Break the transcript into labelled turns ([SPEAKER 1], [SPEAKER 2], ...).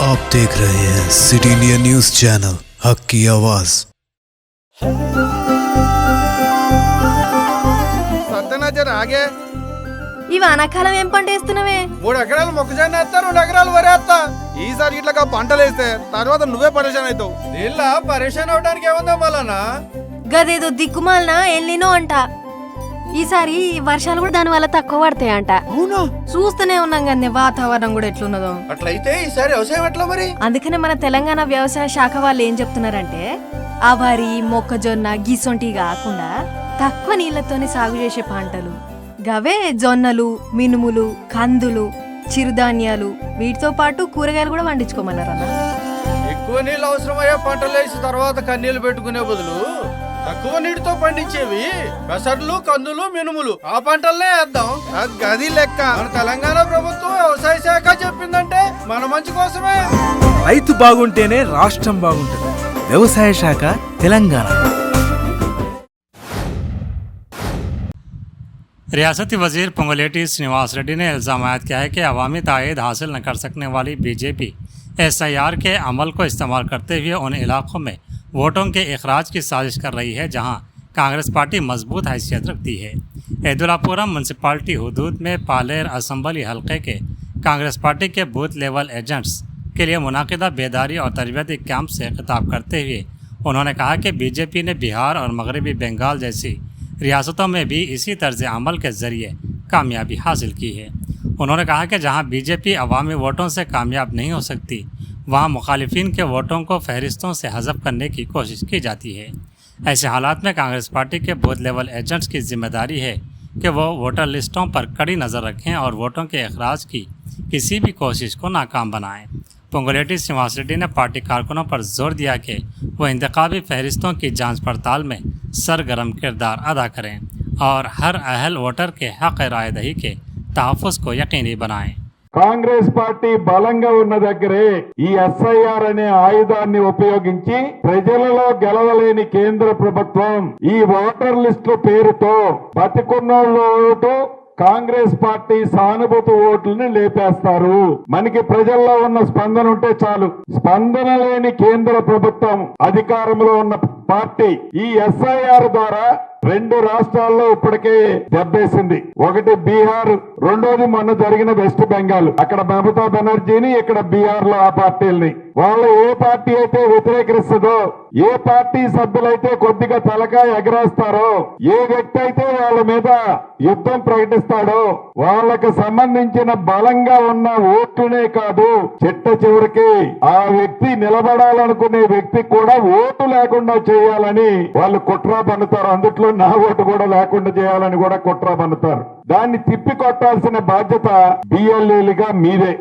[SPEAKER 1] आप देख रहे हैं सिटी इंडिया न्यूज चैनल हक की आवाज।
[SPEAKER 2] సత్యనాజర్ ఆగే
[SPEAKER 3] ఈ వానాకాలం ఏం పంట వేస్తున్నావే?
[SPEAKER 2] 3 ఎకరాలు మొక్కజొన్న వేస్తా, 2 ఎకరాలు వరి వేస్తా. ఈసారి ఇట్లా పంటలు వేస్తే తర్వాత నువ్వే పరేషాన్ అవుతావు. నీళ్ళ పరేషాన్ అవడానికి ఏముందో మళ్ళా
[SPEAKER 3] గదేదో దిక్కుమాలన ఎల్లినో అంట. ఈసారి వర్షాలు కూడా దాని వల్ల తక్కువ పడతాయి అంట.
[SPEAKER 2] అవునా?
[SPEAKER 3] చూస్తూనే ఉన్నాం కదా వాతావరణం కూడా ఎట్లున్నదో.
[SPEAKER 2] అట్లయితే ఈసారి వ్యవసాయం ఎట్లా మరి?
[SPEAKER 3] అందుకనే మన తెలంగాణ వ్యవసాయ శాఖ వాళ్ళు ఏం చెప్తున్నారంటే ఆ వరి మొక్కజొన్న గిసొంటి కాకుండా తక్కువ నీళ్లతోనే సాగు చేసే పంటలు గవే జొన్నలు, మినుములు, కందులు, చిరుధాన్యాలు వీటితో పాటు కూరగాయలు కూడా పండించుకోమన్నారు అన్న.
[SPEAKER 2] ఎక్కువ నీళ్ళు అవసరమయ్యే పంటలు వేసి తర్వాత కన్నీళ్లు పెట్టుకునే బదులు తక్కువ నీటితో పండించేవి పెసర్లు, కందులు, మినుములు ఆ పంటలనే వేద్దాం. గది లెక్క. మన తెలంగాణ ప్రభుత్వం వ్యవసాయ శాఖ చెప్పిందంటే మన మంచి కోసమే.
[SPEAKER 4] రైతు బాగుంటేనే రాష్ట్రం బాగుంటుంది. వ్యవసాయ శాఖ తెలంగాణ.
[SPEAKER 5] रियासती वजीर पोंगुलेटी श्रीनिवास रेड्डी ने इल्ज़ाम किया है कि अवामी तायद हासिल न कर सकने वाली बीजेपी SIR के अमल को इस्तेमाल करते हुए उन इलाकों में वोटों के अखराज की साजिश कर रही है जहां कांग्रेस पार्टी मजबूत हैसियत रखती है। ऐदुलापुरम म्यूनसिपाल्टी हदूद में पालेर असम्बली हल्के के कांग्रेस पार्टी के बूथ लेवल एजेंट्स के लिए मुनाकिदा बेदारी और तरबियती कैंप से खिताब करते हुए उन्होंने कहा कि बीजेपी ने बिहार और मगरबी बंगाल जैसी रियासतों में भी इसी तर्ज अमल के ज़रिए कामयाबी हासिल की है। उन्होंने कहा कि जहां बीजेपी अवामी वोटों से कामयाब नहीं हो सकती वहां मुखालिफिन के वोटों को फहरिस्तों से हज़फ करने की कोशिश की जाती है। ऐसे हालात में कांग्रेस पार्टी के बूथ लेवल एजेंट्स की जिम्मेदारी है कि वो वोटर लिस्टों पर कड़ी नज़र रखें और वोटों के अखराज की किसी भी कोशिश को नाकाम बनाएं। पोंगुलेटी श्रीनिवास रेड्डी ने पार्टी कारकुनों पर जोर दिया कि वो इंतखाबी फहरिस्तों की जांच पड़ताल में सरगर्म किरदार अदा करें और हर अहल वोटर के हक रायदही के तहफ़्फ़ुज़ को यकीनी बनाएं।
[SPEAKER 6] కాంగ్రెస్ పార్టీ బలంగా ఉన్న దగ్గరే ఈ SIR అనే ఆయుధాన్ని ఉపయోగించి ప్రజలలో గెలవలేని కేంద్ర ప్రభుత్వం ఈ ఓటర్ లిస్టు పేరుతో బతికున్నోళ్ళు ఓటు కాంగ్రెస్ పార్టీ సానుభూతి ఓట్లని లేపేస్తారు. మనకి ప్రజల్లో ఉన్న స్పందన ఉంటే చాలు. స్పందన లేని కేంద్ర ప్రభుత్వం అధికారంలో ఉన్న పార్టీ ఈ SIR ద్వారా 2 రాష్ట్రాల్లో ఇప్పటికే దెబ్బేసింది. ఒకటి బీహార్, రెండోది మొన్న జరిగిన వెస్ట్ బెంగాల్. అక్కడ మమతా బెనర్జీని, ఇక్కడ బీహార్ లో ఆ పార్టీల్ని. వాళ్ళు ఏ పార్టీ అయితే వ్యతిరేకిస్తుందో, ఏ పార్టీ సభ్యులైతే కొద్దిగా తలకాయ ఎగరేస్తారో, ఏ వ్యక్తి అయితే వాళ్ళ మీద యుద్ధం ప్రకటిస్తాడో వాళ్ళకు సంబంధించిన బలంగా ఉన్న ఓట్లునే కాదు, చిట్ట చివరికి ఆ వ్యక్తి నిలబడాలనుకునే వ్యక్తి కూడా ఓటు లేకుండా చేయాలని వాళ్ళు కుట్ర పన్నుతారు. అందుట్లో నా ఓటు కూడా లేకుండా చేయాలని కూడా కుట్ర పన్నుతారు. దాన్ని తిప్పి కొట్టాల్సిన బాధ్యత BLAలుగా మీదే.